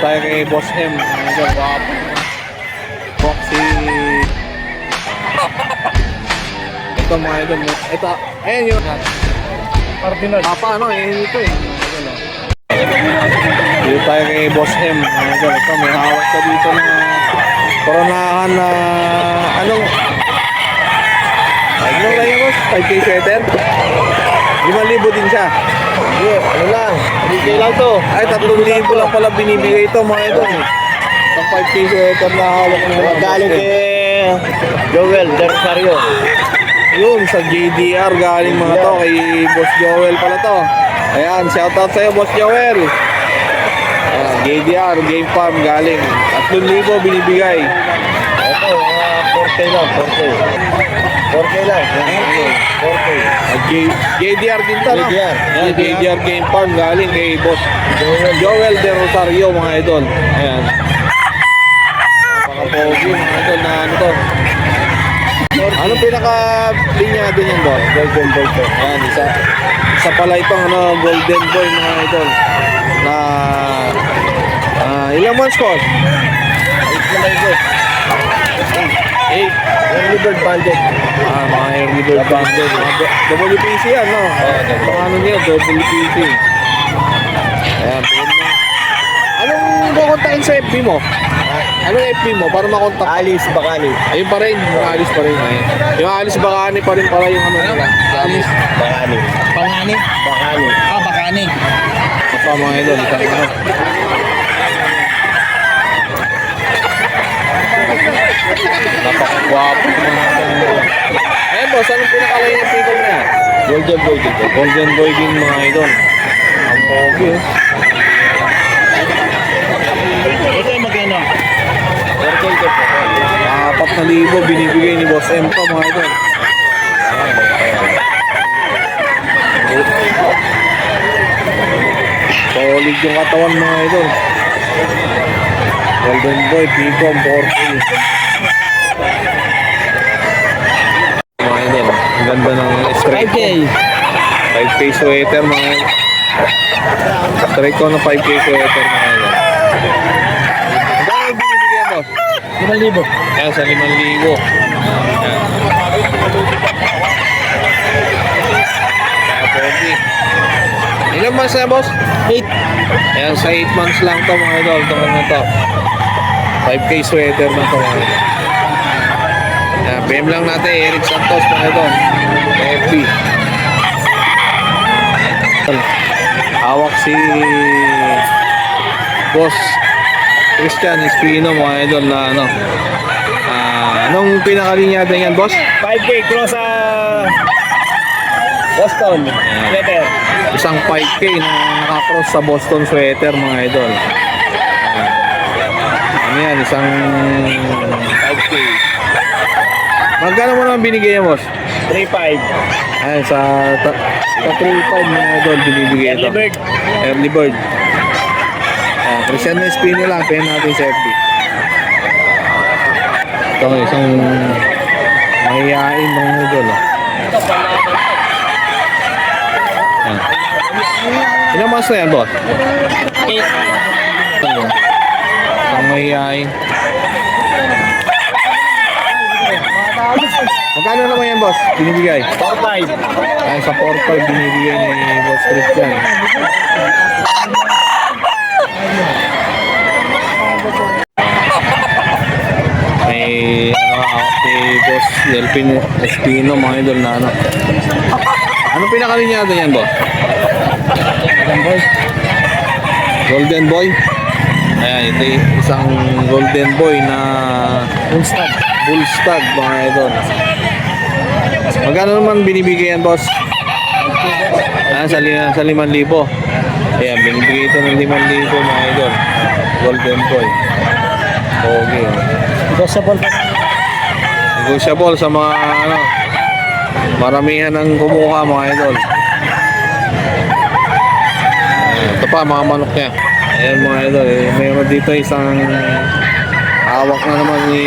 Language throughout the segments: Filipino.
tayo kay Boss M. Medyo guwapo. Boxy. Ito mga idol. Ito. Ayan yun. Cardinal. Paano eh. Ito eh. Dito tayo kay Boss M. Ito. May hawak ka dito na koronahan na anong lang yan boss? 5K sweater? 5,000 din siya. Hindi, ano lang. 3K lang to. Ay, 3,000 lang pala binibigay ito mga ito. Itong 5K sweater na hawak ng mga Galing kay Joel Del Rosario. yun, sa JDR galing mga to. Kay Boss Joel pala to. Ayan, shoutout sa'yo Boss Joel. JDR, Game Farm galing. 3,000 binibigay. Ito, 4K lang, 4K. 4K lang. 4K. JDR din to, no? JDR. Ayan, JDR Game Farm galing kay Boss Joel De Rosario, mga idol. Ayan. Napaka-pogi, mga idol, na ano to. Anong pinaka-linyado niyan, boss? Golden Boy to. Ayan, isa pala itong ano, Golden Boy, mga idol. Na ilang months ko? 8 na lang ito. 8. Early bird banded. Mga early bird banded. WPC yan, no? Mga ano niya, WPC. Ayan, pwede na. Anong kukontakin sa FB mo? Anong FB mo para makontak? Alice Bacani. Ayun pa rin, yung Alice pa rin. Ayun. Yung Alice Bacani pa rin pala yung ano nila. Alice Bacani. Pangani? Bacani. Bakani. Ito mga idol, isang ano. Napakagwapo mga idol. Ayun boss, anong pinakalay ng pickup na yan? Golden Boy dito. Golden Boy din mga idol. Ang pogi oh. Ito yung magkano? 4K to. 4,000 binibigay ni Boss M to mga idol. Solid yung katawan mga idol. Golden Boy, Picom, 4K. Mga idol, ang ganda ng straight 5K. 5K sweater mga idol. Straight ko na 5K sweater mga idol. Ang binibigyan mo? 5,000. Ayan, sa 5,000. Ayan. Kaya pogi. Ilang months na boss? 8. Ayan, sa 8 months lang to mga idol. Ito mga to. 5K sweater na to mga idol. Ayan, PM lang natin Eric Santos mga idol. FB. Hawak si Boss Christian Espino mga idol na ano. Anong pinakalinyada yan boss? 5K cross sa Boston. Letter. Isang 5K na nakakross sa Boston sweater mga idol. Ano yan? Isang 5K. magkano mo naman binigay yan boss? 3.5. Ayan, sa 3.5 mga idol binibigay ito. Early bird. Early bird. Christian Espino lang. Pay natin sa FB. Ito isang mahihain mga idol. Ayan. Ilang months na yan boss? 8. Ang mahihain. Magkano naman yan boss? Binibigay? 4.5. Ay, sa 4.5 binibigay ni Boss Christian. Ay, si Boss Delpin Espino mga idol na ano. Ano pinakalinyado yan boss? Golden Boy. Ayan, ito isang Golden Boy na Bullstag mga idol. Magkano naman binibigay yan boss? Sa 5,000. Ayan, binibigay ito ng 5,000 mga idol. Golden Boy. Okay. Negotiable pa. Negotiable sa mga ano, maramihan ng kumuha mga idol. Ito pa mga manok niya. Ayan mga idol. Mayroon dito isang hawak na naman ni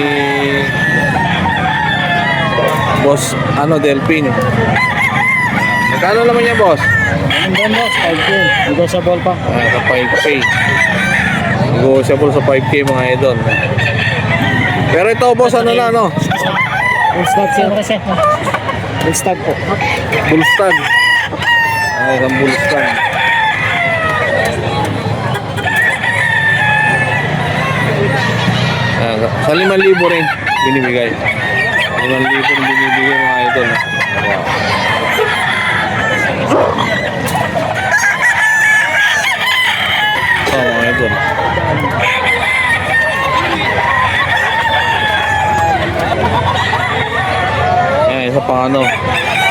Boss Delpin. Magkano naman niya boss? Anong boss? 5K. Negotiable pa. Sa 5K. Negotiable sa 5K mga idol. Pero ito boss, ano na no? Full stock sir. Full stock po. Bullstag. Ay, isang bullstag. Sa 5,000 rin binibigay. 5,000 rin binibigay mga idol. Wow. Mga idol. Ayan, isa pa ano,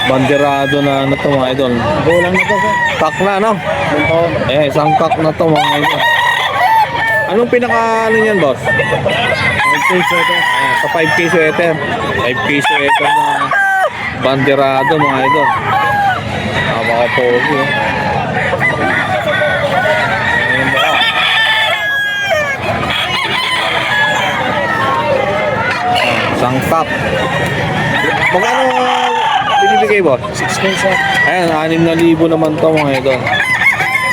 banderado na ano to mga idol. Bulang na to sir. Kak na no? Ilang taon. Ayan, isang kak na to mga idol. Anong pinaka ano niyan boss? 5K sweater. Ayan, sa 5K sweater. 5K sweater na banderado mga idol. Napaka-pogi. Ayan ba? Isang kak. Magkano binibigay boss? 6K sir. Ayan, 6,000 naman to mga idol.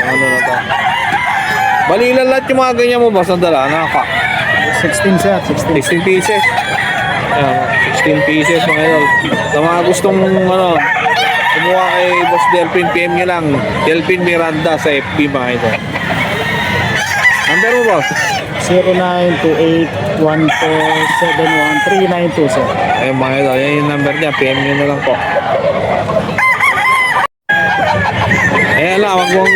Ano na to? Balilan lahat yung mga ganyan mo boss ang dala. Nakaka. 16 sir. 16. 16 pieces. Ayan, 16 pieces mga idol. Sa mga gustong ano, kumuha kay Boss Delphin, PM nyo lang. Delphin Miranda sa FB mga idol. Number mo boss? 0928-1471392 sir. Ayun mga idol, yan yung number niya. PM nyo na lang po. Ayan lang, wag mong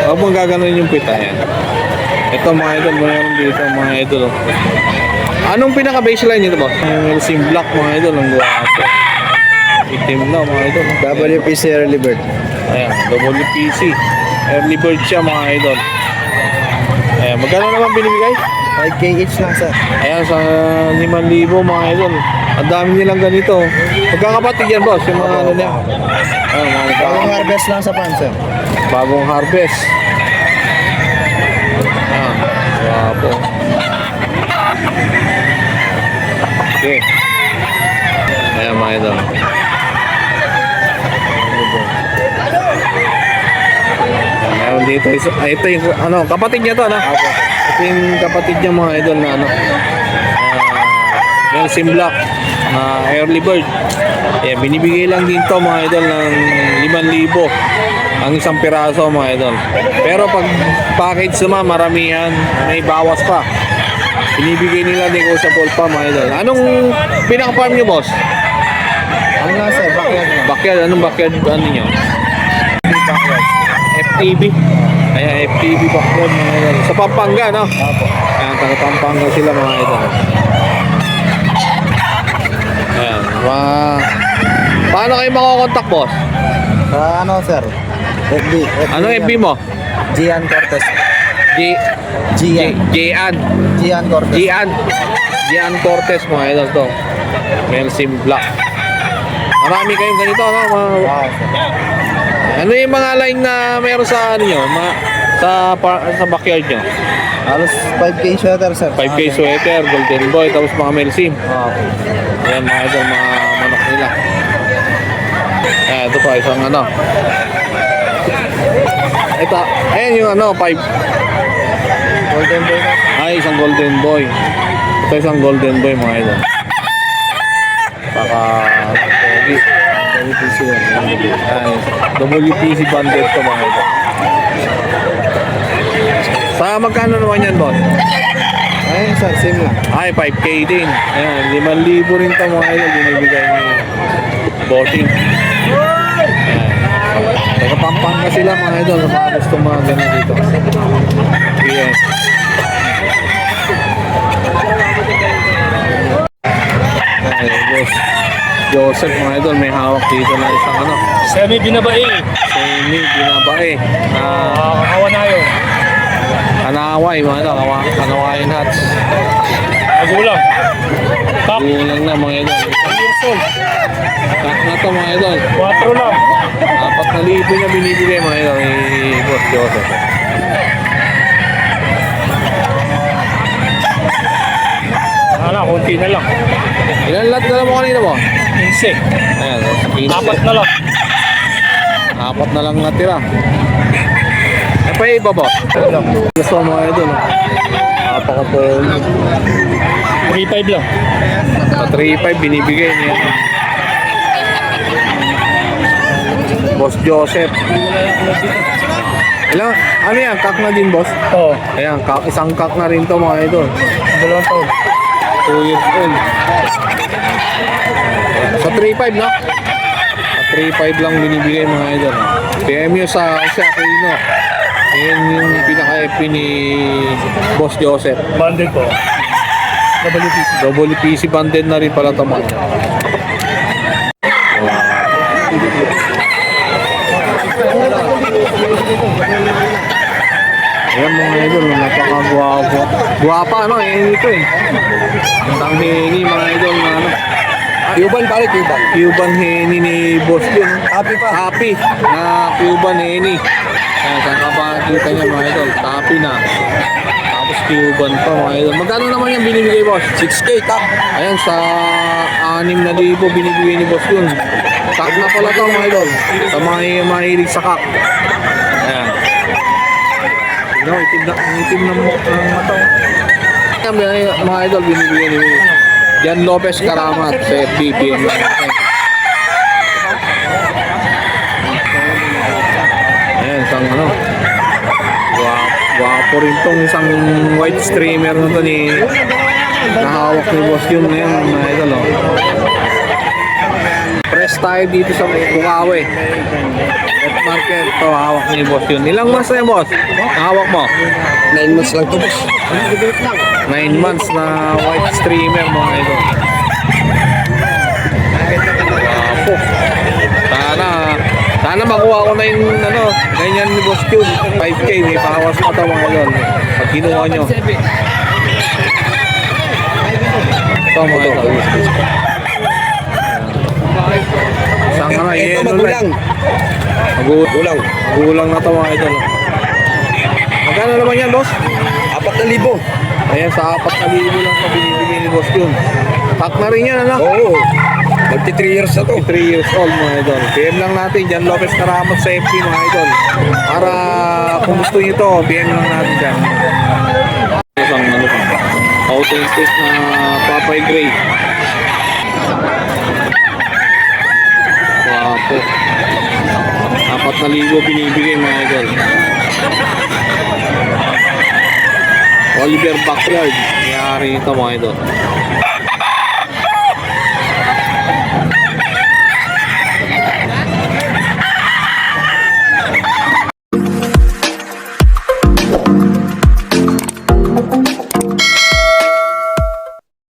huwag mong gaganon yung pita yan. Ito mga idol, mayroon dito mga idol. Anong pinaka-baseline nito boss? Yung sim black mga idol, ang guwapo. Itim na mga idol. WPC Early Bird. Ayan, WPC. Early bird siya mga idol. Ayan, magkano naman binibigay? 5K each lang sir. Ayan, sa 5,000 mga idol. Ang dami nilang ganito. Magkakapatid yan boss, yung mga ano niya. Ayan, mga Bagong harvest lang sa pan sir. bagong harvest. Ayan, guwapo. Okay. Ayan mga idol. Meron dito. Ito yung ano, kapatid niya to, ano? Ito yung kapatid niya mga idol na ano. Yung sim black na early bird. Yeah, binibigay lang din to mga idol ng 5,000 ang isang piraso mga idol. Pero pag package naman maramihan, may bawas pa. Binibigay nila negotiable pa mga idol. Anong pinaka-farm niyo boss? Ano lang sir? Backyard lang. Backyard, anong backyard ano niyo? FTB. Ayan, FTB backyard mga idol. Sa Pampanga, no? Apo. Ayan, taga Pampanga sila mga idol. Ayan, paano kayo makokontak boss? Ano sir? FB. Ano FB mo? Gian Cortez. Gian. Gian Cortez. Gian Cortez mga idol to. Melsim Black. Marami kayong ganito, no? Wow sir. Ano yung mga line na meron sa ano nyo? Sa backyard nyo? Halos 5K sweater sir. 5K sweater, Golden Boy, tapos mga Melsim. Okay. Ayan mga idol, mga manok nila. Ayan, ito pa, isang ano. Ito, ayan yung ano, 5. Golden Boy na. Ay, isang Golden Boy. Ito isang Golden Boy mga idol. Baka, pogi. WPC yan. Ayan, WPC bandit to mga idol. Sa magkano naman yan, boss? Ayun sir, same lang. Ay, 5K din. Ayan, 5,000 rin ito mga idol. Binibigay ni bossing. Ayan. Taga Pampanga sila mga idol. Sa mga gusto mga ganun dito. Ayan. Ayan, boss. Joseph mga idol, may hawak dito na isang ano. Semi binabae. Semi, binabae. Kakawa na yun. Kanaway, mga idol. Kanawayan hats. Magulang. Top. Gulang na mga idol. 1 years old. Cut na to mga idol. 4 lang. 4,000 na binibigay mga idol ni Boss Joseph. Ano, konti na lang. Ilan lahat na lang mo kanina mo? 15. Ayan, 15. 4 na lang. 4 na lang natira. Pa-iba boss. Gusto mo mga idol. Napaka-phone. 3.5 lang. Sa 3.5 binibigay niya. Boss Joseph. Ilang, ano yan? Kak na din, boss? Oo. Ayan, isang kak na rin to mga idol. 2 taon. 2 years old. Sa 3.5, no? Sa 3.5 lang binibigay mga idol. PM nyo sa Aquino. Yan yung pinaka-FP ni Boss Joseph. Banded po. WPC. WPC banded na rin pala ito mga idol. Ayan mga idol, napaka-guwapo. Guwapa, ano, ito eh. Isang heni mga idol na ano. Cuban pare, Cuban. Cuban heni ni Boss yun. Happy pa. Happy na Cuban heni. Ayan, saan ka pa kita niya mga idol? Happy na. Tapos Cuban pa mga idol. Magkano naman yung binibigay, Boss? 6K, tak. Ayan, sa 6,000 binibigay ni Boss yun. Kak na pala ito mga idol. Sa mga mahilig sa kak. Ayan. No, itim na mata. Ayan, mga idol, binibigay ni Jan Lopez Karamat sa FB. Ayan, isang ano. Guwapo rin tong isang white streamer na to ni nahawak ni Boss yun na yan mga idol. Oh. Press tayo dito sa Bukawi. Wet market to, hawak ni Boss yun. Ilang months na yan, Boss? Nahawak mo? 9 months lang to, boss. 9 months na white streamer mga idol. Guwapo. Sana makuha ko na yung ano, ganyan ni Boss Cube. 5K, may pahawas pa ito mga idol. Pag kinuha nyo. Ito mga idol. Isang ano, Ito, yellow magulang. Magulang. Magulang na ito mga idol. Magkano naman yan, Boss? 4,000. Ayan, sa 4,000 lang sa binibigay ni Boss yun. Pack na rin yan, ano? Oo. Magti 3 years na to. 3 years old mga idol. PM lang natin, Jan Lopez Karamat sa FB mga idol. Para kung gusto nyo ito, PM lang natin dyan. Isang ano pa, authentic na Papay Gray. Wapo. 4,000 binibigay mga idol. Oliver Backyard. Mayari ito mga idol.